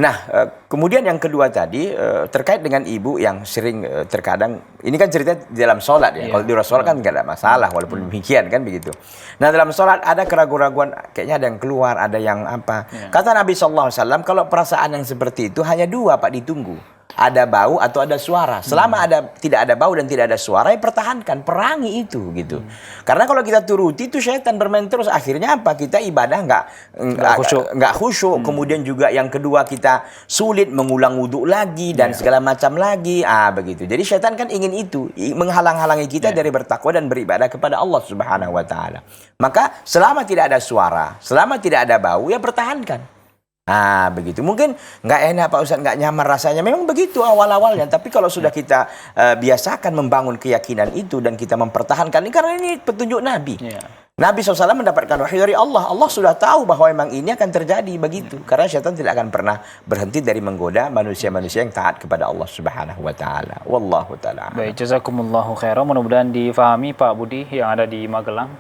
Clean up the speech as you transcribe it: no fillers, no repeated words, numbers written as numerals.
Nah, kemudian yang kedua tadi terkait dengan ibu yang sering terkadang ini kan cerita di dalam sholat ya. Iya. Kalau di luar sholat kan nggak ada masalah, walaupun demikian kan begitu. Nah, dalam sholat ada keraguan-keraguan, kayaknya ada yang keluar, ada yang apa. Iya. Kata Nabi SAW, kalau perasaan yang seperti itu hanya dua Pak ditunggu. Ada bau atau ada suara. Selama tidak ada bau dan tidak ada suara, ya pertahankan, perangi itu gitu. Karena kalau kita turuti itu syaitan bermain terus. Akhirnya apa? Kita ibadah nggak khusyuk. Kemudian juga yang kedua kita sulit mengulang wudhu lagi dan segala macam lagi. Begitu. Jadi syaitan kan ingin itu, menghalang-halangi kita dari bertakwa dan beribadah kepada Allah Subhanahu wa taala. Maka selama tidak ada suara, selama tidak ada bau, ya pertahankan. Begitu. Mungkin nggak enak Pak Ustadz, nggak nyaman rasanya. Memang begitu awal-awalnya. Tapi kalau sudah kita biasakan membangun keyakinan itu dan kita mempertahankan ini, karena ini petunjuk Nabi. Nabi SAW mendapatkan wahyu dari Allah. Allah sudah tahu bahwa memang ini akan terjadi begitu. Karena syaitan tidak akan pernah berhenti dari menggoda manusia-manusia yang taat kepada Allah Subhanahu wa taala. Wallahu taala. Baik, jazakumullahu khairan. Mudah-mudahan difahami Pak Budi yang ada di Magelang.